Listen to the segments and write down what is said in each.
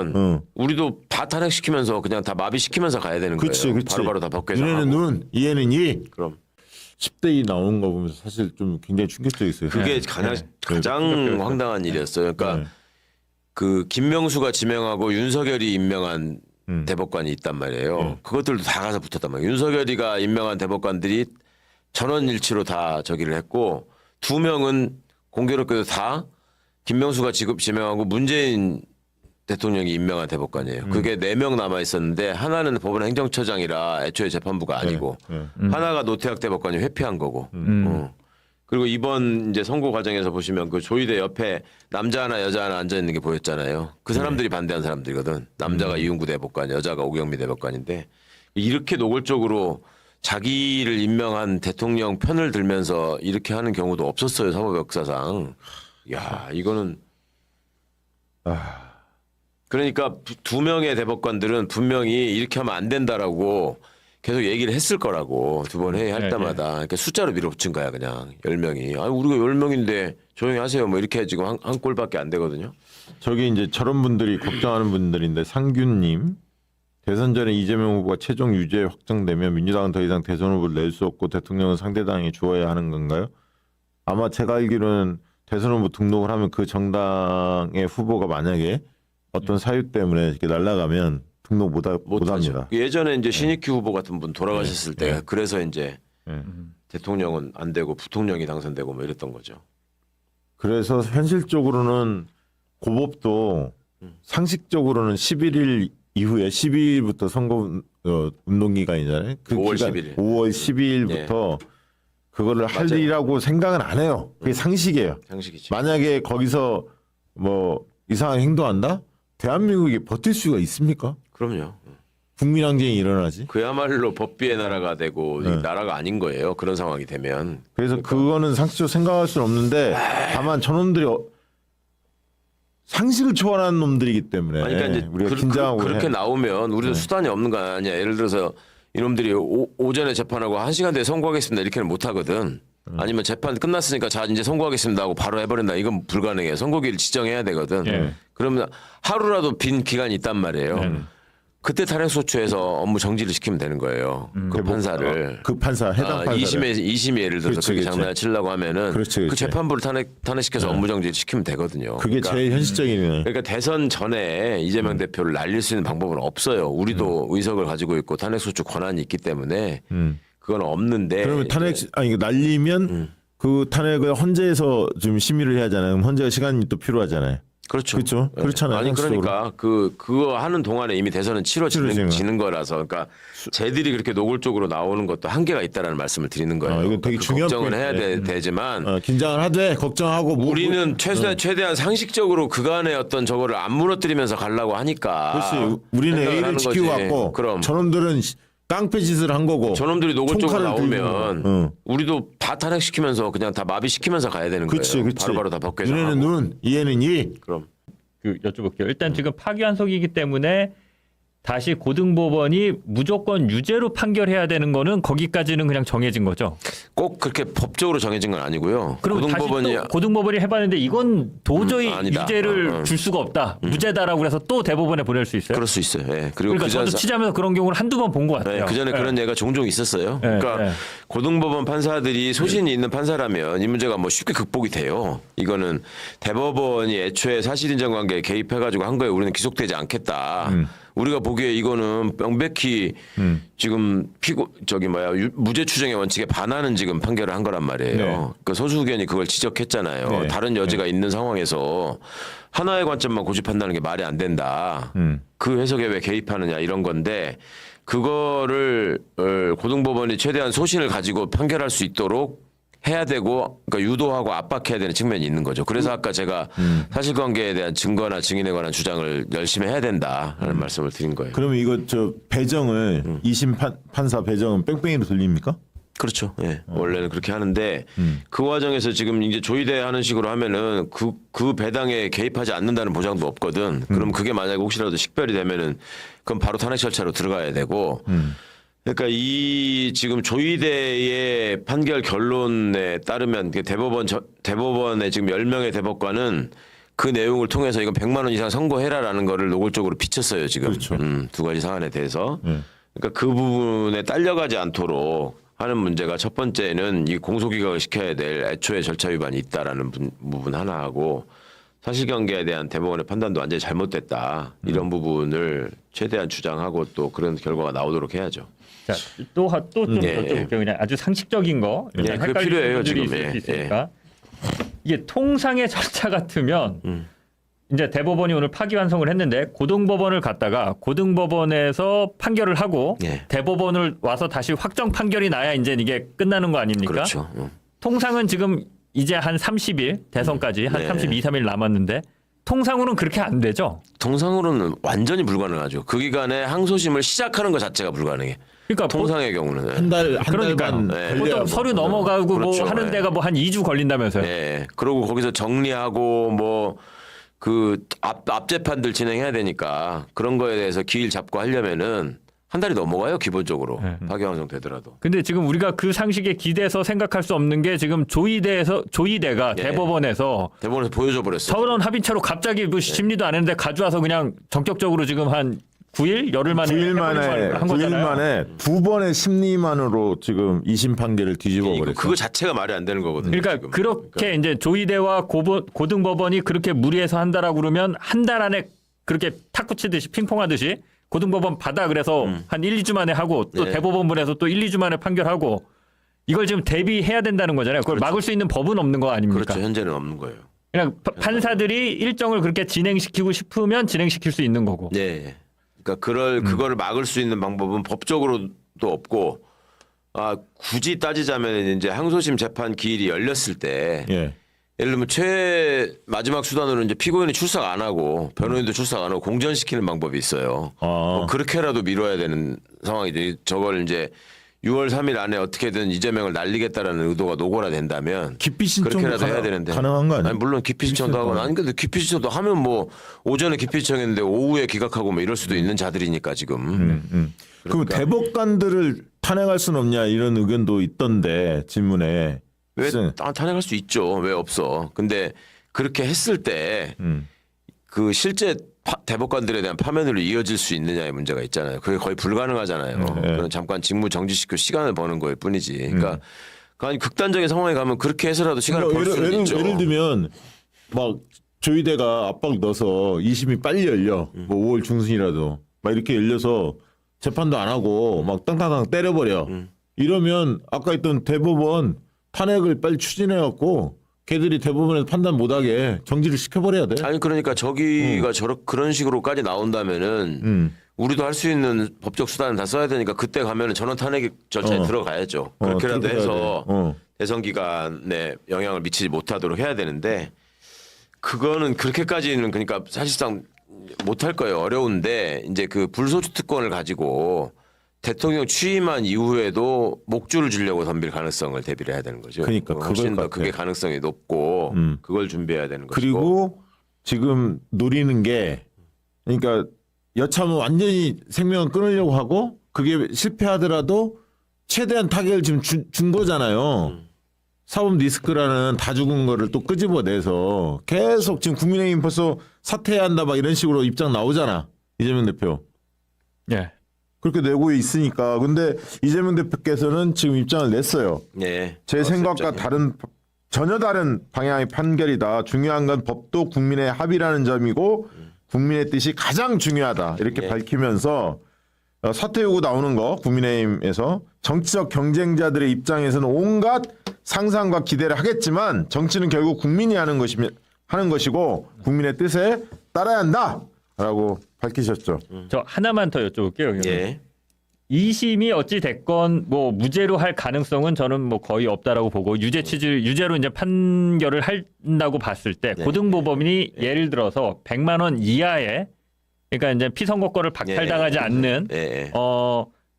되면 우리도 다 탄핵시키면서 그냥 다 마비시키면서 가야 되는 그치, 거예요. 그치. 바로바로 다 법개정하고. 눈에는 눈, 이에는 이. 그럼 10대 2 나오는 거 보면서 사실 좀 굉장히 충격적이었어요. 그게 가장 황당한 일이었어요. 그러니까 그 김명수가 지명하고 윤석열이 임명한 대법관이 있단 말이에요. 그것들도 다 가서 붙었단 말이에요. 윤석열이가 임명한 대법관들이 전원일치로 다 저기를 했고 2명은 공교롭게도 다 김명수가 지명하고 문재인 대통령이 임명한 대법관이에요. 그게 4명 남아 있었는데 하나는 법원 행정처장이라 애초에 재판부가 아니고 하나가 노태학 대법관이 회피한 거고. 그리고 이번 이제 선고 과정에서 보시면 그 조희대 옆에 남자 하나 여자 하나 앉아 있는 게 보였잖아요. 그 사람들이 반대한 사람들이거든. 남자가 이윤구 대법관, 여자가 오경미 대법관인데 이렇게 노골적으로 자기를 임명한 대통령 편을 들면서 이렇게 하는 경우도 없었어요. 사법 역사상. 야, 이거는 그러니까 2명의 대법관들은 분명히 이렇게 하면 안 된다라고 계속 얘기를 했을 거라고 2번 회의할 때마다 그러니까 숫자로 밀어붙인 거야 그냥 10명이. 아 우리가 10명인데 조용히 하세요 뭐 이렇게 지금 한 꼴밖에 안 되거든요. 저기 이제 저런 분들이 걱정하는 분들인데 상균님 대선 전에 이재명 후보가 최종 유죄 확정되면 민주당은 더 이상 대선 후보를 낼 수 없고 대통령은 상대당이 주어야 하는 건가요? 아마 제가 알기로는 대선 후보 등록을 하면 그 정당의 후보가 만약에 어떤 사유 때문에 이렇게 날아가면 등록 못합니다. 예전에 이제 신익희 후보 같은 분 돌아가셨을 때 그래서 이제 대통령은 안 되고 부통령이 당선되고 뭐 이랬던 거죠. 그래서 현실적으로는 고법도 상식적으로는 11일 이후에 12일부터 선거 운동 기간이잖아요. 그 5월 기간, 11일. 5월 12일부터 그거를 할 맞아요. 일이라고 생각은 안 해요. 그게 상식이에요. 상식이지. 만약에 거기서 뭐 이상하게 행동한다? 대한민국이 버틸 수가 있습니까? 그럼요. 국민항쟁이 일어나지. 그야말로 법비의 나라가 되고 이 나라가 아닌 거예요. 그런 상황이 되면. 그래서 그거는 상식적으로 생각할 수는 없는데 다만 저놈들이 상식을 초월하는 놈들이기 때문에 아니, 그러니까 이제 우리가 긴장하고 그렇게 나오면 우리도 수단이 없는 거 아니야. 예를 들어서 이놈들이 오전에 재판하고 1시간 뒤에 선고하겠습니다. 이렇게는 못 하거든. 아니면 재판 끝났으니까 자 이제 선고하겠습니다 하고 바로 해버린다. 이건 불가능해요. 선고기를 지정해야 되거든. 그러면 하루라도 빈 기간이 있단 말이에요. 그때 탄핵소추에서 업무 정지를 시키면 되는 거예요. 그 판사를. 그 판사 해당 판사를. 2심에 예를 들어서 그렇지, 그렇게 그렇지. 장난을 치려고 하면은 그렇지. 그 재판부를 탄핵시켜서 업무 정지를 시키면 되거든요. 그게 그러니까 제일 현실적이네. 그러니까 대선 전에 이재명 대표를 날릴 수 있는 방법은 없어요. 우리도 의석을 가지고 있고 탄핵소추 권한이 있기 때문에 그건 없는데. 그러면 이거 날리면 그 탄핵을 헌재에서 좀 심의를 해야 하잖아요. 그럼 헌재가 시간이 또 필요하잖아요. 그렇죠. 그렇죠. 그렇잖아요. 아니 상식적으로. 그러니까 그거 하는 동안에 이미 대선은 치러지는 거라서 그러니까 쟤들이 그렇게 노골적으로 나오는 것도 한계가 있다라는 말씀을 드리는 거예요. 이건 되게 중요한 걱정은 해야 포인트네. 되지만 긴장을 하되 걱정하고 우리는 최대한 상식적으로 그간의 어떤 저거를 안 무너뜨리면서 가려고 하니까. 그렇지. 우리는 생각을 A를 하는 지키고 거지. 갔고 그럼 저놈들은 깡패 짓을 한 거고. 저놈들이 노골적으로 총칼을 나오면 들고. 우리도 다 탄핵시키면서 그냥 다 마비시키면서 가야 되는 그렇지, 거예요. 그렇지. 바로바로 다 법개정하고. 눈에는 눈, 이에는 이. 그럼. 여쭤볼게요. 일단 지금 파기환송이기 때문에 다시 고등법원이 무조건 유죄로 판결해야 되는 거는 거기까지는 그냥 정해진 거죠. 꼭 그렇게 법적으로 정해진 건 아니고요. 그럼 고등법원이 다시 또 고등법원이 해봤는데 이건 도저히 아니다. 유죄를 줄 수가 없다. 무죄다라고 해서 또 대법원에 보낼 수 있어요. 그럴 수 있어요. 예. 그리고 그러니까 저도 취재하면서 그런 경우를 한두 번 본 것 같아요. 그 전에 그런 예가 종종 있었어요. 그러니까 고등법원 판사들이 소신이 있는 판사라면 이 문제가 뭐 쉽게 극복이 돼요. 이거는 대법원이 애초에 사실인정관계에 개입해가지고 한 거에 우리는 기속되지 않겠다. 우리가 보기에 이거는 명백히 지금 무죄 추정의 원칙에 반하는 지금 판결을 한 거란 말이에요. 그러니까 소수 의견이 그걸 지적했잖아요. 다른 여지가 있는 상황에서 하나의 관점만 고집한다는 게 말이 안 된다. 그 해석에 왜 개입하느냐 이런 건데 그거를 고등법원이 최대한 소신을 가지고 판결할 수 있도록 해야 되고 그러니까 유도하고 압박해야 되는 측면이 있는 거죠. 그래서 아까 제가 사실관계에 대한 증거나 증인에 관한 주장을 열심히 해야 된다라는 말씀을 드린 거예요. 그러면 이거 배정을 2심 판사 배정은 뺑뺑이로 돌립니까? 그렇죠. 예. 원래는 그렇게 하는데 그 과정에서 지금 이제 조의대 하는 식으로 하면은 그 배당에 개입하지 않는다는 보장도 없거든. 그럼 그게 만약에 혹시라도 식별이 되면은 그럼 바로 탄핵 절차로 들어가야 되고 그러니까 이 지금 조의대의 판결 결론에 따르면 대법원의 지금 10명의 대법관은 그 내용을 통해서 이건 100만 원 이상 선고해라라는 거를 노골적으로 비쳤어요 지금. 그렇죠. 두 가지 사안에 대해서. 그러니까 그 부분에 딸려가지 않도록 하는 문제가 첫 번째는 이 공소기각을 시켜야 될 애초에 절차 위반이 있다라는 부분 하나 하고 사실관계에 대한 대법원의 판단도 완전히 잘못됐다 이런 부분을 최대한 주장하고 또 그런 결과가 나오도록 해야죠. 자, 또좀 예. 여쭤볼게요. 그냥 아주 상식적인 거. 예, 그게 헷갈리는 필요해요, 분들이 지금. 있을 수 예, 있으니까. 이게 통상의 절차 같으면 이제 대법원이 오늘 파기환송을 했는데 고등법원을 갔다가 고등법원에서 판결을 하고 예. 대법원을 와서 다시 확정 판결이 나야 이제 이게 끝나는 거 아닙니까? 그렇죠. 통상은 지금 이제 한 30일 대선까지 한 네. 32, 3일 남았는데 통상으로는 그렇게 안 되죠. 통상으로는 완전히 불가능하죠. 그 기간에 항소심을 시작하는 것 자체가 불가능해. 그러니까 통상의 경우는. 한 달 그러니까요. 반 네. 걸려야 보통 뭐. 서류 넘어가고 그렇죠. 뭐 하는 네. 데가 뭐 한 2주 걸린다면서요. 예. 그리고 거기서 정리하고 뭐 그 앞 재판들 진행해야 되니까 그런 거에 대해서 기일 잡고 하려면은 한 달이 넘어가요 기본적으로 네. 파기환송 되더라도. 근데 지금 우리가 그 상식에 기대서 생각할 수 없는 게 지금 조이대가 예. 대법원에서 대법원에서 보여줘 버렸어. 서울원 합의체로 갑자기 뭐 심리도 안 했는데 가져와서 그냥 전격적으로 지금 한 9일 열흘 만에 9일 만에 한 9일 거잖아요. 만에 두 번의 심리만으로 지금 2심 판결을 뒤집어 버렸어요. 그거 자체가 말이 안 되는 거거든요. 그러니까 지금. 그렇게 이제 조이대와 고등법원이 그렇게 무리해서 한다라고 그러면 한 달 안에 그렇게 탁구 치듯이 핑퐁하듯이 고등법원 받아 그래서 한 1, 2주 만에 하고 또 네. 대법원분에서 또 1, 2주 만에 판결하고 이걸 지금 대비해야 된다는 거잖아요. 그걸 막을 수 있는 법은 없는 거 아닙니까? 그렇죠. 현재는 없는 거예요. 그냥 판사들이 일정을 그렇게 진행시키고 싶으면 진행시킬 수 있는 거고. 네. 그러니까 그거를 막을 수 있는 방법은 법적으로도 없고 굳이 따지자면 이제 항소심 재판 기일이 열렸을 때 예. 예를 들면 마지막 수단으로 이제 피고인이 출석 안 하고 변호인도 출석 안 하고 공전시키는 방법이 있어요. 뭐 그렇게라도 미뤄야 되는 상황이죠. 저걸 이제 6월 3일 안에 어떻게든 이재명을 날리겠다라는 의도가 노골화된다면 기피 신청도 그렇게라도 해야 되는데 가능한 거 아니에요? 아니 물론 기피 신청도 하고 아니 근데 기피 신청도 하면 뭐 오전에 기피 신청했는데 오후에 기각하고 뭐 이럴 수도 있는 자들이니까 지금. 그럼 대법관들을 탄핵할 수는 없냐 이런 의견도 있던데 질문에. 왜 탄핵할 수 있죠. 왜 없어. 근데 그렇게 했을 때 그 실제 대법관들에 대한 파면으로 이어질 수 있느냐의 문제가 있잖아요. 그게 거의 불가능하잖아요. 그건 잠깐 직무 정지시키고 시간을 버는 거일 뿐이지. 그러니까 아니 극단적인 상황에 가면 그렇게 해서라도 시간을 벌 수는 있죠. 예를 들면 막 조희대가 압박 넣어서 2심이 빨리 열려. 뭐 5월 중순이라도 막 이렇게 열려서 재판도 안 하고 막 땅땅땅 때려버려. 이러면 아까 했던 대법원 탄핵을 빨리 추진해갖고 걔들이 대법원에서 판단 못하게 정지를 시켜버려야 돼. 아니 그러니까 저기가 그런 식으로까지 나온다면은 우리도 할 수 있는 법적 수단을 다 써야 되니까 그때 가면은 전원 탄핵 절차에 들어가야죠. 그렇게라도 그렇게 해서 해야 돼. 대선 기간에 영향을 미치지 못하도록 해야 되는데 그거는 그렇게까지는 그러니까 사실상 못할 거예요. 어려운데 이제 그 불소추 특권을 가지고 대통령 취임한 이후에도 목줄을 주려고 덤빌 가능성을 대비를 해야 되는 거죠. 그러니까 훨씬 그걸 더 그게 가능성이 높고 그걸 준비해야 되는 것이고. 그리고 지금 노리는 게 그러니까 여차하면 완전히 생명을 끊으려고 하고 그게 실패하더라도 최대한 타격을 지금 준 거잖아요. 사법 리스크라는 다 죽은 거를 또 끄집어내서 계속 지금 국민의힘 벌써 사퇴해야 한다 막 이런 식으로 입장 나오잖아. 이재명 대표. 예. 그렇게 내고 있으니까. 근데 이재명 대표께서는 지금 입장을 냈어요. 예. 제 생각과 전혀 다른 방향의 판결이다. 중요한 건 법도 국민의 합의라는 점이고 국민의 뜻이 가장 중요하다. 이렇게 예. 밝히면서 사퇴 요구 나오는 거 국민의힘에서 정치적 경쟁자들의 입장에서는 온갖 상상과 기대를 하겠지만 정치는 결국 국민이 하는 것이고 국민의 뜻에 따라야 한다라고 밝히셨죠. 저 하나만 더 여쭤볼게요. 예. 2심이 어찌 됐건 뭐 무죄로 할 가능성은 저는 뭐 거의 없다라고 보고 유죄로 이제 판결을 한다고 봤을 때 고등법원이 예를 들어서 100만 원 이하의 그러니까 이제 피선거권을 박탈당하지 않는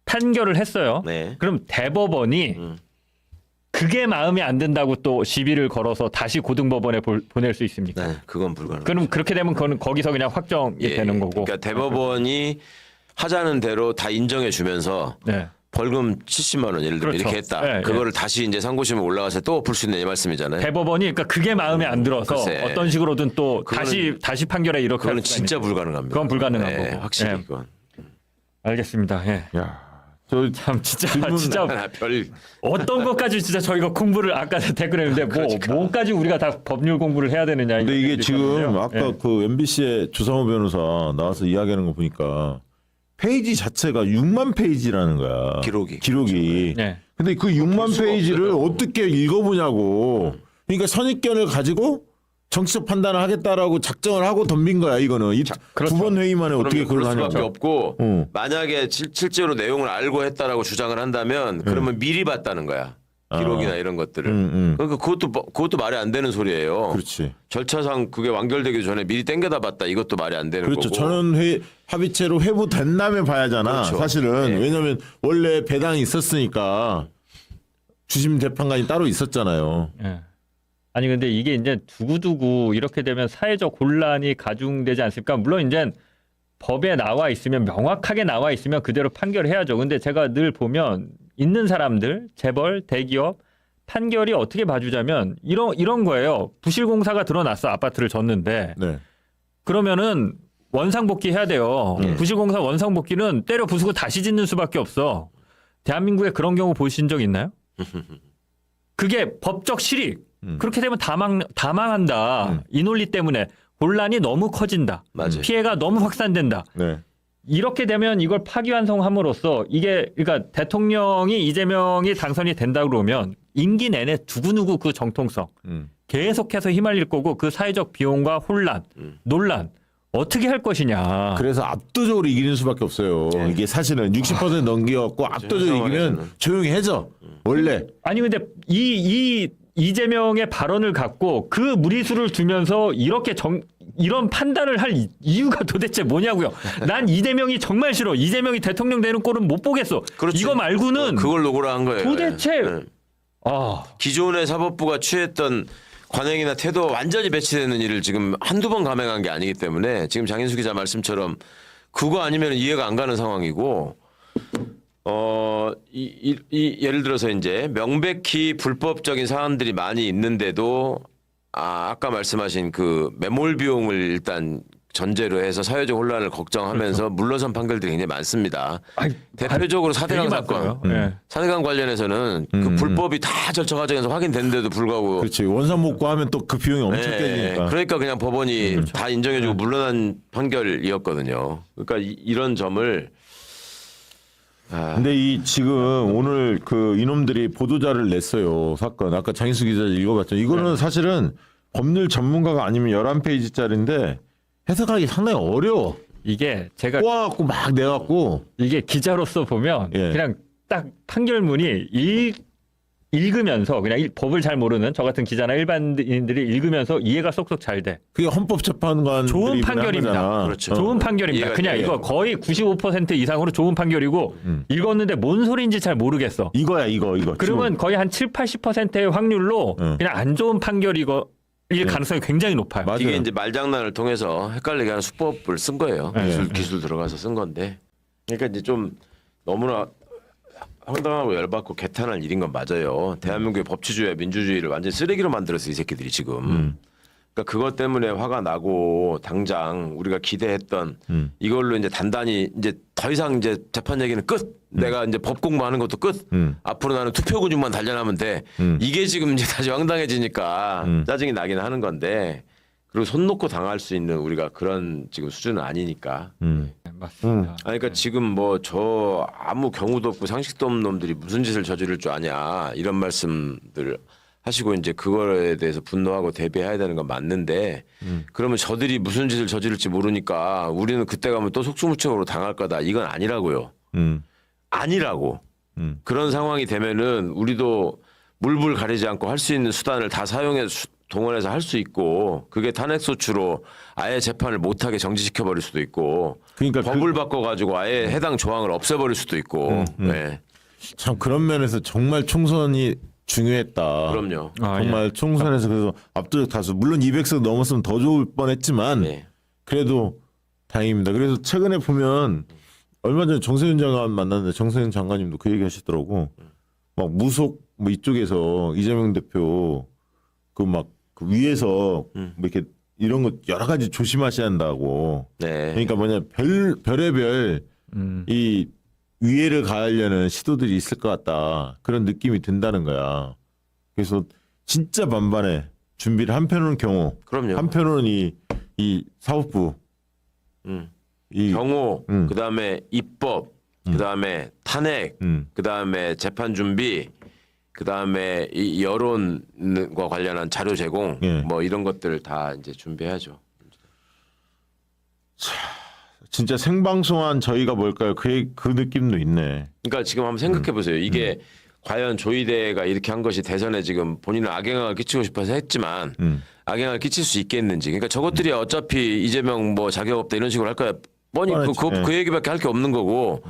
판결을 했어요. 네. 그럼 대법원이 그게 마음에 안 든다고 또 시비를 걸어서 다시 고등법원에 보낼 수 있습니까? 네, 그건 불가능. 그럼 그렇게 되면 그건 거기서 그냥 확정이 되는 거고. 그러니까 대법원이 하자는 대로 다 인정해 주면서 네. 벌금 70만 원 예를 들어 그렇죠. 이렇게 했다. 네, 그거를 다시 이제 상고심에 올라가서 또 풀 수 있는 이 말씀이잖아요. 대법원이 그러니까 그게 마음에 안 들어서 글쎄. 어떤 식으로든 또 그거는- 다시 판결에 이렇게 그거는 할 수가 진짜 있는 불가능합니다. 그건 불가능한 네, 거고. 확실히 예. 그건. 알겠습니다. 예. 야, 저 참 진짜 질문- 진짜 별 어떤 것까지 진짜 저희가 공부를 아까 댓글에 했는데 그러니까. 뭐까지 우리가 다 법률 공부를 해야 되느냐. 근데 이게 이런 지금 얘기거든요. 아까 예. 그 MBC의 주상호 변호사 나와서 이야기하는 거 보니까 페이지 자체가 6만 페이지라는 거야. 기록이. 예. 근데 그 6만 수가 페이지를 없어요. 어떻게 읽어보냐고. 그러니까 선입견을 가지고 정치적 판단을 하겠다라고 작정을 하고 덤빈 거야 이거는. 그렇죠. 두 번 회의 만에 어떻게 그럴 그걸 수밖에 하냐고. 없고 어. 만약에 실제로 내용을 알고 했다라고 주장을 한다면 그러면 미리 봤다는 거야. 기록이나 이런 것들을. 그러니까 그것도 말이 안 되는 소리예요. 그렇지. 절차상 그게 완결되기 전에 미리 땡겨다 봤다. 이것도 말이 안 되는 그렇죠. 거고. 전원 합의체로 회부된 다음에 봐야잖아. 그렇죠. 사실은 네. 왜냐하면 원래 배당이 있었으니까 주심 재판관이 따로 있었잖아요. 예. 아니 근데 이게 이제 두고두고 이렇게 되면 사회적 혼란이 가중되지 않습니까? 물론 이제 법에 나와 있으면 명확하게 나와 있으면 그대로 판결해야죠. 근데 제가 늘 보면 있는 사람들, 재벌, 대기업 판결이 어떻게 봐주자면 이런 거예요. 부실공사가 드러났어. 아파트를 졌는데 네. 그러면은 원상복귀 해야 돼요. 부실공사 원상복귀는 때려 부수고 다시 짓는 수밖에 없어. 대한민국에 그런 경우 보신 적 있나요? 그게 법적 실익. 그렇게 되면 다 망한다. 이 논리 때문에 혼란이 너무 커진다. 맞아요. 피해가 너무 확산된다. 네. 이렇게 되면 이걸 파기환송함으로써 이게 그러니까 대통령이 이재명이 당선이 된다 그러면 임기 내내 누구누구 그 정통성 계속해서 휘말릴 거고 그 사회적 비용과 혼란, 논란 어떻게 할 것이냐. 그래서 압도적으로 이기는 수밖에 없어요. 이게 사실은 60% 넘겨갖고 압도적으로 이기면 상황에서는. 조용히 해져. 원래. 아니 근데 이 이재명의 발언을 갖고 그 무리수를 두면서 이런 판단을 할 이유가 도대체 뭐냐고요. 난 이재명이 정말 싫어. 이재명이 대통령 되는 꼴은 못 보겠어. 그렇지. 이거 말고는 그걸 노고라 한 거예요. 도대체 네. 아 기존의 사법부가 취했던 관행이나 태도 완전히 배치되는 일을 지금 한두 번 감행한 게 아니기 때문에 지금 장인수 기자 말씀처럼 그거 아니면 이해가 안 가는 상황이고 예를 들어서 이제 명백히 불법적인 사안들이 많이 있는데도 아까 말씀하신 그 매몰 비용을 일단 전제로 해서 사회적 혼란을 걱정하면서 물러선 판결들이 굉장히 많습니다. 아니, 대표적으로 사대강 되게 사건. 많고요. 예. 사대강 관련해서는 그 불법이 다 절차 과정에서 확인됐는데도 불구하고 그렇지. 원산 복구하면 또 그 비용이 엄청 네, 깨지니까. 그러니까 그냥 법원이 다 인정해주고 물러난 판결이었거든요. 그러니까 이런 점을 근데 이 지금 오늘 그 이놈들이 보도자를 냈어요. 사건. 아까 장인수 기자 읽어봤죠. 이거는 사실은 법률 전문가가 아니면 11페이지짜리인데 해석하기 상당히 어려워. 이게 제가 꼬아갖고 막 내갖고. 이게 기자로서 보면 예. 그냥 딱 판결문이 읽으면서 그냥 법을 잘 모르는 저 같은 기자나 일반인들이 읽으면서 이해가 쏙쏙 잘 돼. 그게 헌법재판관 좋은 판결입니다. 그렇죠. 좋은 판결입니다. 이해가 그냥 돼요. 이거 거의 95% 이상으로 좋은 판결이고 읽었는데 뭔 소리인지 잘 모르겠어. 이거야 이거. 그러면 거의 한 7, 80%의 확률로 그냥 안 좋은 판결일 가능성이 굉장히 높아요. 맞아요. 이게 이제 말장난을 통해서 헷갈리게 하는 수법을 쓴 거예요. 기술 들어가서 쓴 건데. 그러니까 이제 좀 너무나 황당하고 열받고 개탄할 일인 건 맞아요. 대한민국의 법치주의와 민주주의를 완전 쓰레기로 만들었어 이 새끼들이 지금. 그러니까 그것 때문에 화가 나고 당장 우리가 기대했던 이걸로 이제 단단히 이제 더 이상 이제 재판 얘기는 끝. 내가 이제 법 공부하는 것도 끝. 앞으로 나는 투표 근육만 단련하면 돼. 이게 지금 이제 다시 황당해지니까 짜증이 나긴 하는 건데 그리고 손 놓고 당할 수 있는 우리가 그런 지금 수준은 아니니까. 맞습니다. 아니, 그러니까 지금 뭐 저 아무 경우도 없고 상식도 없는 놈들이 무슨 짓을 저지를 줄 아냐 이런 말씀들 하시고 이제 그거에 대해서 분노하고 대비해야 되는 건 맞는데 그러면 저들이 무슨 짓을 저지를지 모르니까 우리는 그때 가면 또 속수무책으로 당할 거다 이건 아니라고요. 아니라고. 그런 상황이 되면은 우리도 물불 가리지 않고 할 수 있는 수단을 다 동원해서 할 수 있고 그게 탄핵소추로 아예 재판을 못하게 정지시켜 버릴 수도 있고 그러니까 법을 바꿔가지고 아예 해당 조항을 없애버릴 수도 있고 네. 참 그런 면에서 정말 총선이 중요했다. 그럼요. 정말 총선에서 그래서 압도적 다수 물론 200석 넘었으면 더 좋을 뻔했지만 네. 그래도 다행입니다. 그래서 최근에 보면 얼마 전에 정세윤 장관 만났는데 정세윤 장관님도 그 얘기 하시더라고. 막 무속 뭐 이쪽에서 이재명 대표 그 막 그 위에서 뭐 이렇게 이런 거 여러 가지 조심하셔야 한다고. 네. 그러니까 뭐냐 별의별 이 위해를 가하려는 시도들이 있을 것 같다. 그런 느낌이 든다는 거야. 그래서 진짜 만반에 준비를 한편으로는 경호, 그럼요. 한편으로는 이 사법부, 이 경호, 그다음에 입법, 그다음에 탄핵, 그다음에 재판 준비, 그다음에 이 여론과 관련한 자료 제공, 예. 뭐 이런 것들 다 이제 준비해야죠. 진짜 생방송한 저희가 뭘까요? 그 느낌도 있네. 그러니까 지금 한번 생각해 보세요. 이게 과연 조이대가 이렇게 한 것이 대선에 지금 본인은 악영향을 끼치고 싶어서 했지만 악영향을 끼칠 수 있겠는지. 그러니까 저것들이 어차피 이재명 뭐 자격 없다 이런 식으로 할 거야. 뻔히 그 얘기밖에 할 게 없는 거고.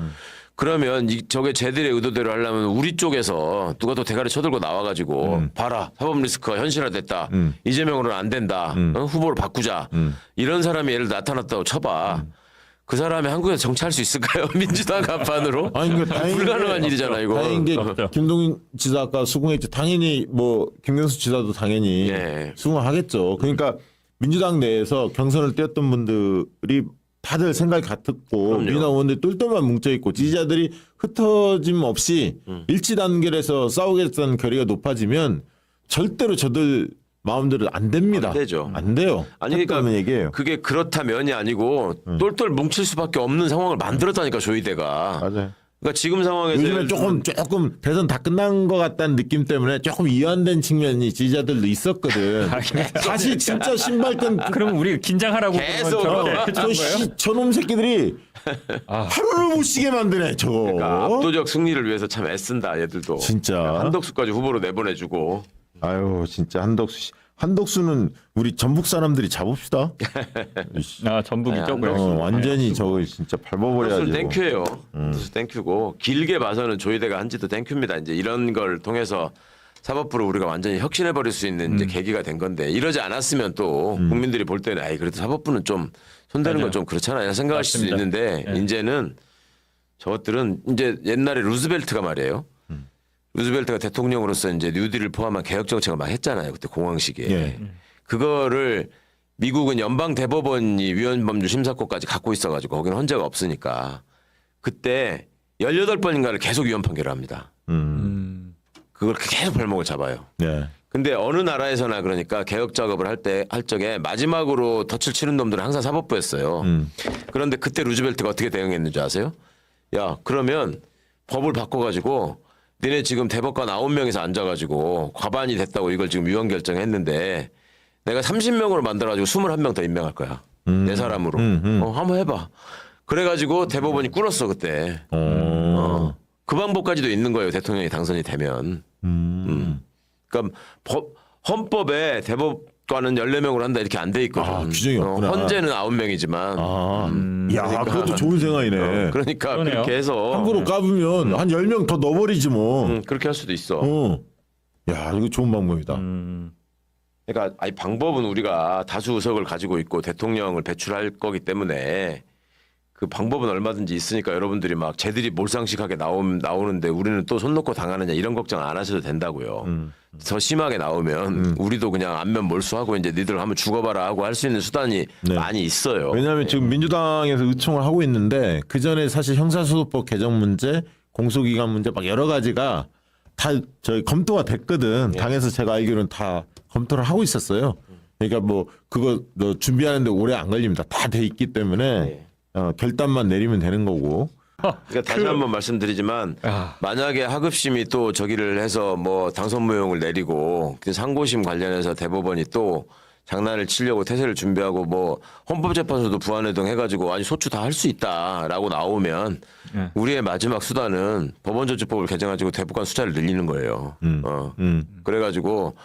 그러면 저게 쟤들의 의도대로 하려면 우리 쪽에서 누가 또 대가리 쳐들고 나와가지고 봐라 사법 리스크가 현실화됐다. 이재명으로는 안 된다. 후보를 바꾸자. 이런 사람이 예를 나타났다고 쳐봐. 그 사람이 한국에서 정치할 수 있을까요? 민주당 간판으로? 아니, 그러니까 불가능한 일이잖아 이거. 다행인 게 김동인 지사 아까 수긍했죠. 당연히 뭐 김경수 지사도 당연히 예. 수긍하겠죠. 그러니까 민주당 내에서 경선을 뛰었던 분들이 다들 생각이 같았고 민주당 의원들이 똘똘만 뭉쳐있고 지지자들이 흩어짐 없이 일치 단결해서 싸우겠다는 결의가 높아지면 절대로 저들 마음대로 안 됩니다. 안 되죠. 안 돼요. 아니 그러니까 얘기예요. 그게 그렇다면이 아니고 똘똘 뭉칠 수밖에 없는 상황을 만들었다니까 조이대가. 맞아요. 그러니까 지금 상황에서 요즘에 조금 대선 다 끝난 것 같다는 느낌 때문에 조금 이완된 측면이 지지자들도 있었거든. 사실 진짜 신발끈 그러면 우리 긴장하라고 계속 저놈 새끼들이 하루를 못 쉬게 만드네 저거. 그러니까 압도적 승리를 위해서 참 애쓴다 얘들도. 진짜. 한덕수까지 후보로 내보내주고. 아유 진짜 한덕수는 우리 전북 사람들이 잡읍시다. 전북이죠. 완전히 저거 진짜 밟아버려야지. 한덕수는 땡큐예요. 한덕수 땡큐고 길게 봐서는 조이대가 한지도 땡큐입니다. 이제 이런 걸 통해서 사법부를 우리가 완전히 혁신해 버릴 수 있는 이제 계기가 된 건데 이러지 않았으면 또 국민들이 볼 때는 아이 그래도 사법부는 좀 손대는 건 좀 그렇잖아요. 생각하실 맞습니다. 수 있는데 이제는 저것들은 이제 옛날에 루즈벨트가 말이에요. 루즈벨트가 대통령으로서 이제 뉴딜을 포함한 개혁 정책을 막 했잖아요. 그때 공황 시기에. 예. 그거를 미국은 연방 대법원이 위헌범죄 심사권까지 갖고 있어가지고 거기는 헌재가 없으니까 그때 18번인가를 계속 위헌 판결을 합니다. 그걸 계속 발목을 잡아요. 네. 근데 어느 나라에서나 그러니까 개혁 작업을 할 적에 마지막으로 덫을 치는 놈들은 항상 사법부였어요. 그런데 그때 루즈벨트가 어떻게 대응했는 줄 아세요? 야 그러면 법을 바꿔가지고 니네 지금 대법관 9명이서 앉아가지고 과반이 됐다고 이걸 지금 위헌 결정했는데 내가 30명으로 만들어가지고 21명 더 임명할 거야. 내 사람으로. 한번 해봐. 그래가지고 대법원이 꿇었어 그때. 그 방법까지도 있는 거예요. 대통령이 당선이 되면. 그러니까 헌법에 대법관은 14명으로 한다 이렇게 안 돼 있거든. 아, 규정이 없구나. 헌재는 9명이지만. 야, 그것도 좋은 생각이네. 그러니까 그러네요. 그렇게 해서 함부로 까부면 한 10명 더 넣어버리지 뭐. 그렇게 할 수도 있어. 야, 이거 좋은 방법이다. 그러니까 아니 방법은 우리가 다수 의석을 가지고 있고 대통령을 배출할 거기 때문에 그 방법은 얼마든지 있으니까 여러분들이 막 쟤들이 몰상식하게 나오는데 우리는 또 손 놓고 당하느냐 이런 걱정 안 하셔도 된다고요. 더 심하게 나오면 우리도 그냥 안면 몰수하고 이제 니들 한번 죽어봐라 하고 할 수 있는 수단이 많이 있어요. 왜냐하면 지금 민주당에서 의총을 하고 있는데 그 전에 사실 형사소송법 개정 문제, 공소기간 문제 막 여러 가지가 다 저희 검토가 됐거든. 당에서 제가 알기로는 다 검토를 하고 있었어요. 그러니까 뭐 그거 준비하는데 오래 안 걸립니다. 다 돼 있기 때문에 결단만 내리면 되는 거고. 그러니까 다시 한번 말씀드리지만 만약에 하급심이 또 저기를 해서 뭐 당선무용을 내리고 그 상고심 관련해서 대법원이 또 장난을 치려고 태세를 준비하고 뭐 헌법재판소도 부안해동 해가지고 아니 소추 다 할 수 있다라고 나오면 우리의 마지막 수단은 법원조치법을 개정해가지고 대법관 숫자를 늘리는 거예요. 그래가지고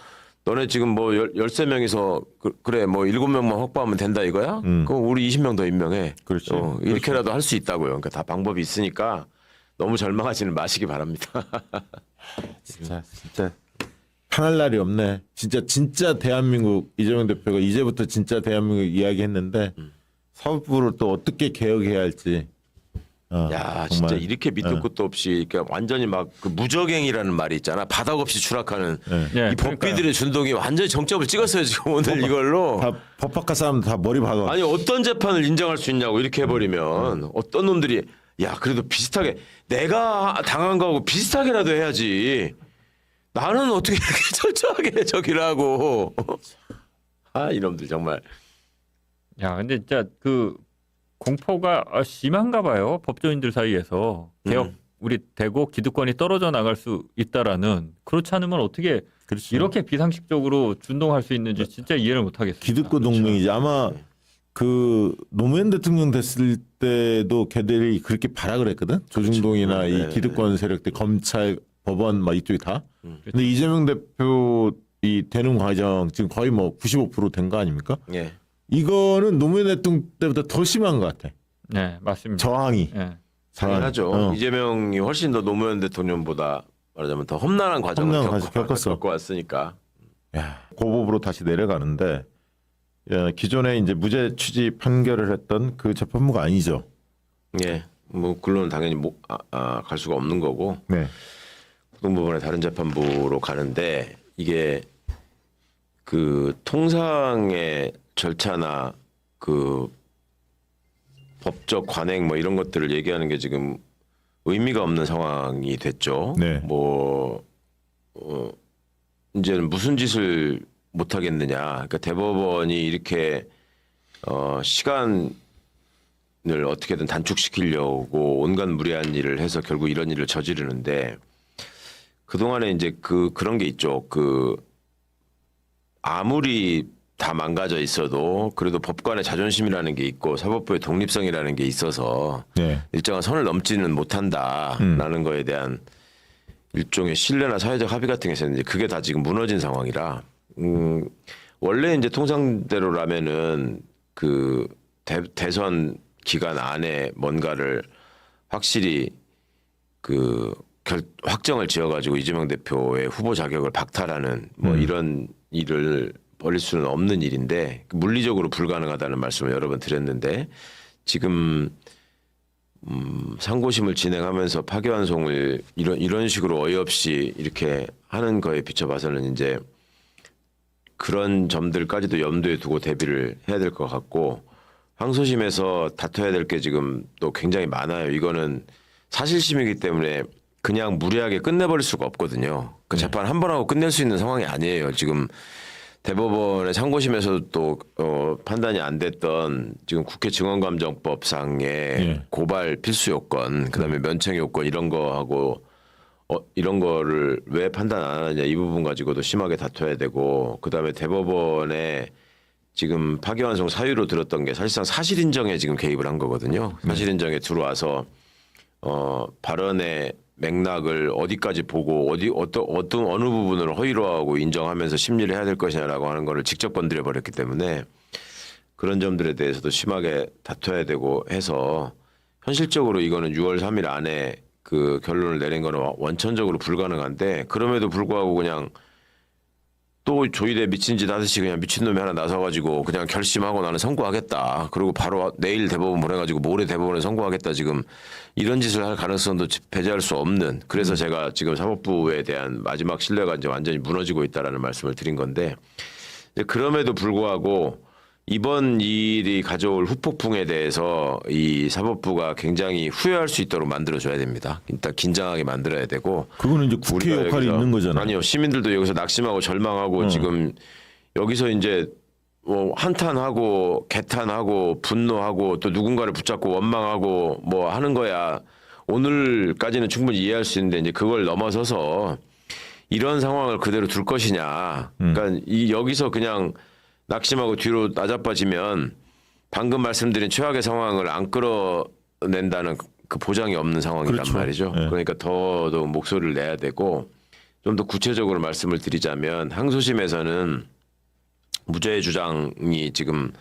너네 지금 뭐 13명이서 그래 뭐 7명만 확보하면 된다 이거야? 그럼 우리 20명 더 임명해. 그렇지. 이렇게라도 할 수 있다고요. 그러니까 다 방법이 있으니까 너무 절망하지는 마시기 바랍니다. 진짜 편할 날이 없네. 진짜 대한민국 이재명 대표가 이제부터 진짜 대한민국 이야기했는데 사법부를 또 어떻게 개혁해야 할지 야, 정말. 진짜 이렇게 밑도 끝도 없이 그러니까 완전히 막 그 무적행이라는 말이 있잖아. 바닥 없이 추락하는 네, 이 법비들의 준동이 완전히 정점을 찍었어요 지금 오늘 이걸로. 다 법학과 사람들 다 머리 박아. 아니 어떤 재판을 인정할 수 있냐고 이렇게 해버리면 어떤 놈들이 야 그래도 비슷하게 내가 당한 거하고 비슷하게라도 해야지. 나는 어떻게 이렇게 철저하게 저기를 하고. 아 이놈들 정말. 야, 근데 진짜 그 공포가 심한가 봐요. 법조인들 사이에서 개혁 우리 되고 기득권이 떨어져 나갈 수 있다라는 그렇지 않으면 어떻게 그렇죠. 이렇게 비상식적으로 준동할 수 있는지 진짜 이해를 못 하겠어요. 기득권 동맹이지. 아마 그 노무현 대통령 됐을 때도 걔들이 그렇게 발악을 했거든. 조중동이나 이 기득권 세력들, 검찰, 법원 막 이쪽이 다. 근데 이재명 대표 이 되는 과정 지금 거의 뭐 95% 된 거 아닙니까? 예. 이거는 노무현 대통령 때보다 더 심한 것 같아. 네, 맞습니다. 저항이. 네. 당연하죠. 이재명이 훨씬 더 노무현 대통령보다 말하자면 더 험난한 과정을 험난한 과정 겪었어. 겪어왔으니까. 야, 고법으로 다시 내려가는데 야, 기존에 이제 무죄 취지 판결을 했던 그 재판부가 아니죠. 예. 뭐 물론 당연히 갈 수가 없는 거고 네. 고등법원의 다른 재판부로 가는데 이게 그 통상의 절차나 그 법적 관행 뭐 이런 것들을 얘기하는 게 지금 의미가 없는 상황이 됐죠. 네. 뭐 이제는 무슨 짓을 못 하겠느냐. 그러니까 대법원이 이렇게 시간을 어떻게든 단축시키려고 온갖 무리한 일을 해서 결국 이런 일을 저지르는데 그동안에 이제 그런 게 있죠. 아무리 다 망가져 있어도 그래도 법관의 자존심이라는 게 있고 사법부의 독립성이라는 게 있어서 네. 일정한 선을 넘지는 못한다라는 거에 대한 일종의 신뢰나 사회적 합의 같은 게 있었는데 그게 다 지금 무너진 상황이라 원래 이제 통상대로라면은 그 대선 기간 안에 뭔가를 확실히 확정을 지어가지고 이재명 대표의 후보 자격을 박탈하는 뭐 이런 일을 벌일 수는 없는 일인데 물리적으로 불가능하다는 말씀을 여러 번 드렸는데 지금 상고심을 진행하면서 파기환송을 이런 식으로 어이없이 이렇게 하는 거에 비춰봐서는 이제 그런 점들까지도 염두에 두고 대비를 해야 될 것 같고 항소심에서 다퉈야 될 게 지금 또 굉장히 많아요. 이거는 사실심이기 때문에 그냥 무리하게 끝내버릴 수가 없거든요. 그 재판 한 번 하고 끝낼 수 있는 상황이 아니에요. 지금 대법원의 상고심에서도 또 판단이 안 됐던 지금 국회 증언감정법상의 고발 필수 요건, 그다음에 면책 요건 이런 거하고 이런 거를 왜 판단 안 하느냐 이 부분 가지고도 심하게 다퉈야 되고 그다음에 대법원에 지금 파기환송 사유로 들었던 게 사실상 사실인정에 지금 개입을 한 거거든요. 사실인정에 들어와서 발언의 맥락을 어디까지 보고 어떤 어느 부분을 허위로 하고 인정하면서 심리를 해야 될 것이냐라고 하는 거를 직접 건드려 버렸기 때문에 그런 점들에 대해서도 심하게 다퉈야 되고 해서 현실적으로 이거는 6월 3일 안에 그 결론을 내린 거는 원천적으로 불가능한데 그럼에도 불구하고 그냥 또 조율에 미친 짓 하듯이 그냥 미친놈이 하나 나서가지고 그냥 결심하고 나는 선고하겠다. 그리고 바로 내일 대법원 보내가지고 모레 대법원에 선고하겠다. 지금 이런 짓을 할 가능성도 배제할 수 없는. 그래서 제가 지금 사법부에 대한 마지막 신뢰가 이제 완전히 무너지고 있다라는 말씀을 드린 건데 그럼에도 불구하고 이번 일이 가져올 후폭풍에 대해서 이 사법부가 굉장히 후회할 수 있도록 만들어줘야 됩니다. 일단 긴장하게 만들어야 되고. 그거는 이제 국회 우리가 역할이 여기서- 있는 거잖아요. 아니요. 시민들도 여기서 낙심하고 절망하고 지금 여기서 이제 뭐 한탄하고 개탄하고 분노하고 또 누군가를 붙잡고 원망하고 뭐 하는 거야. 오늘까지는 충분히 이해할 수 있는데 이제 그걸 넘어서서 이런 상황을 그대로 둘 것이냐. 그러니까 여기서 그냥 낙심하고 뒤로 나자빠지면 방금 말씀드린 최악의 상황을 안 끌어낸다는 그 보장이 없는 상황이란 그렇죠. 말이죠. 네. 그러니까 더더욱 목소리를 내야 되고 좀 더 구체적으로 말씀을 드리자면 항소심에서는 무죄 주장이 지금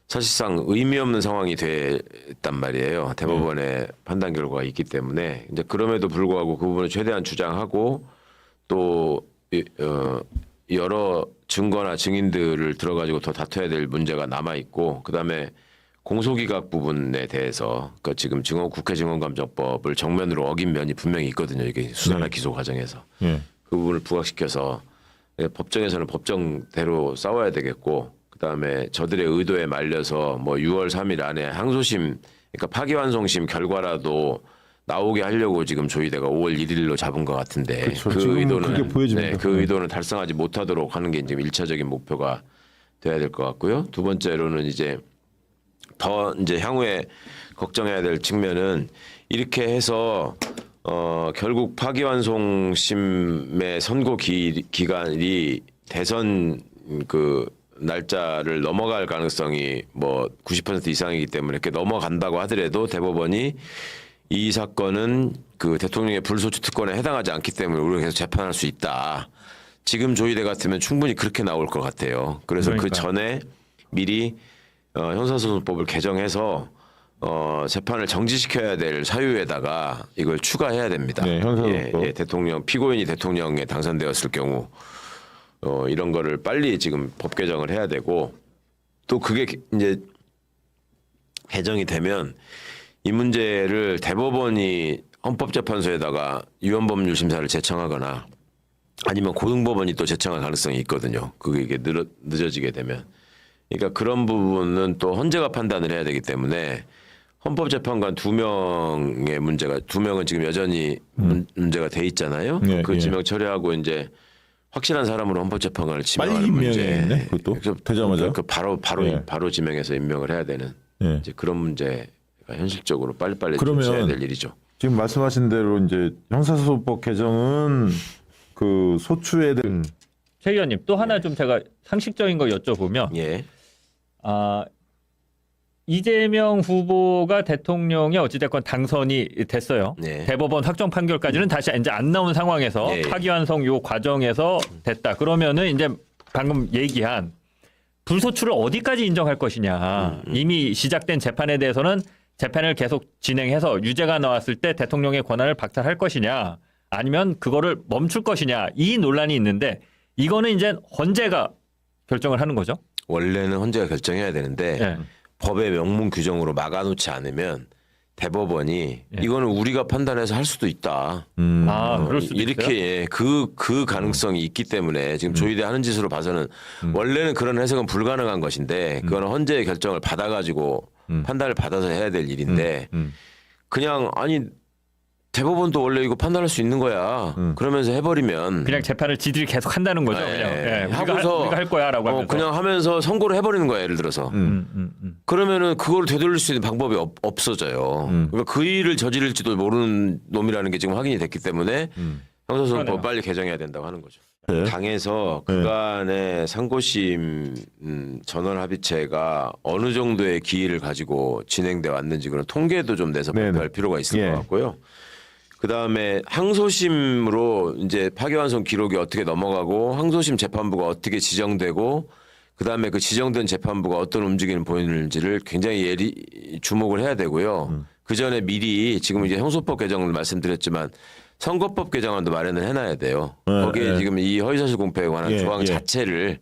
사실상 의미 없는 상황이 됐단 말이에요. 대법원의 판단 결과가 있기 때문에 이제 그럼에도 불구하고 그 부분을 최대한 주장하고 또 여러 증거나 증인들을 들어가지고 더 다퉈야 될 문제가 남아 있고 그다음에 공소기각 부분에 대해서 그 지금 국회 증언감정법을 정면으로 어긴 면이 분명히 있거든요. 이게 수사나 기소 과정에서 예. 그 부분을 부각시켜서 법정에서는 법정대로 싸워야 되겠고, 그 다음에 저들의 의도에 말려서 뭐 6월 3일 안에 항소심, 그러니까 파기환송심 결과라도 나오게 하려고 지금 조희대가 5월 1일로 잡은 것 같은데, 그렇죠. 지금은 그게 보여집니다. 그 의도는 달성하지 못하도록 하는 게 지금 1차적인 목표가 돼야 될 것 같고요. 두 번째로는 이제 더 이제 향후에 걱정해야 될 측면은 이렇게 해서 결국 파기환송심의 선고 기간이 대선 그 날짜를 넘어갈 가능성이 뭐 90% 이상이기 때문에 이렇게 넘어간다고 하더라도 대법원이 이 사건은 그 대통령의 불소추 특권에 해당하지 않기 때문에 우리가 계속 재판할 수 있다. 지금 조희대 같으면 충분히 그렇게 나올 것 같아요. 그래서 그 그러니까요. 전에 미리 형사소송법을 개정해서 재판을 정지시켜야 될 사유에다가 이걸 추가해야 됩니다. 네, 형사소송법. 대통령 피고인이 대통령에 당선되었을 경우 이런 거를 빨리 지금 법 개정을 해야 되고, 또 그게 이제 개정이 되면 이 문제를 대법원이 헌법재판소에다가 위헌법률 심사를 제청하거나 아니면 고등법원이 또 제청할 가능성이 있거든요. 그게 이게 늦어지게 되면. 그러니까 그런 부분은 또 헌재가 판단을 해야 되기 때문에 헌법재판관 2명의 문제가, 2명은 지금 여전히 문제가 돼 있잖아요. 네, 그 네. 지명 처리하고 이제 확실한 사람으로 헌법재판관을 지명하는 빨리 문제. 임명했네, 그것도? 그래서 되자마자? 그 네. 바로 지명해서 임명을 해야 되는 예. 이제 그런 문제가 현실적으로 빨리빨리 그러면 해야 될 일이죠. 지금 말씀하신 대로 이제 형사소송법 개정은 그 소추에 대한 최 의원님 또 하나 좀 제가 상식적인 거 여쭤보면 예. 이재명 후보가 대통령이 어찌됐건 당선이 됐어요. 네. 대법원 확정 판결까지는 다시 이제 안 나온 상황에서 예, 예. 파기환송 요 과정에서 됐다. 그러면은 이제 방금 얘기한 불소추를 어디까지 인정할 것이냐. 이미 시작된 재판에 대해서는 재판을 계속 진행해서 유죄가 나왔을 때 대통령의 권한을 박탈할 것이냐, 아니면 그거를 멈출 것이냐, 이 논란이 있는데 이거는 이제 헌재가 결정을 하는 거죠. 원래는 헌재가 결정해야 되는데 예. 법의 명문 규정으로 막아놓지 않으면 대법원이 이거는 우리가 판단해서 할 수도 있다. 그럴 수도 있어요. 이렇게 그 가능성이 있기 때문에 지금 조희대 하는 짓으로 봐서는 원래는 그런 해석은 불가능한 것인데 그거는 헌재의 결정을 받아가지고 판단을 받아서 해야 될 일인데 그냥 아니 대법원도 원래 이거 판단할 수 있는 거야. 그러면서 해버리면 그냥 재판을 지들이 계속 한다는 거죠. 예, 그냥 우리가 하고서 우리가 할 거야라고 하면서. 그냥 하면서 선고를 해버리는 거야. 예를 들어서. 그러면은 그걸 되돌릴 수 있는 방법이 없어져요. 그러니까 그 일을 저지를지도 모르는 놈이라는 게 지금 확인이 됐기 때문에 형사소송법 그러네요. 빨리 개정해야 된다고 하는 거죠. 네. 당에서 그간의 상고심 전원 합의체가 어느 정도의 기일을 가지고 진행돼 왔는지 그런 통계도 좀 내서 네네. 발표할 필요가 있을 예. 것 같고요. 그 다음에 항소심으로 이제 파기환송 기록이 어떻게 넘어가고 항소심 재판부가 어떻게 지정되고 그 다음에 그 지정된 재판부가 어떤 움직임을 보이는지를 굉장히 주목을 해야 되고요. 그 전에 미리 지금 이제 형소법 개정을 말씀드렸지만 선거법 개정안도 마련을 해놔야 돼요. 거기에 지금 이 허위사실 공표에 관한 예, 조항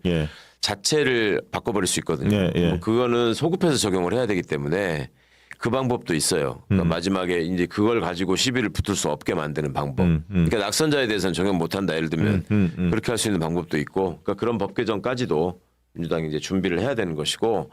예. 자체를 바꿔버릴 수 있거든요. 그거는 소급해서 적용을 해야 되기 때문에 그 방법도 있어요. 그러니까 마지막에 이제 그걸 가지고 시비를 붙을 수 없게 만드는 방법. 그러니까 낙선자에 대해서는 적용 못한다. 예를 들면 그렇게 할 수 있는 방법도 있고, 그러니까 그런 법 개정까지도 민주당이 이제 준비를 해야 되는 것이고,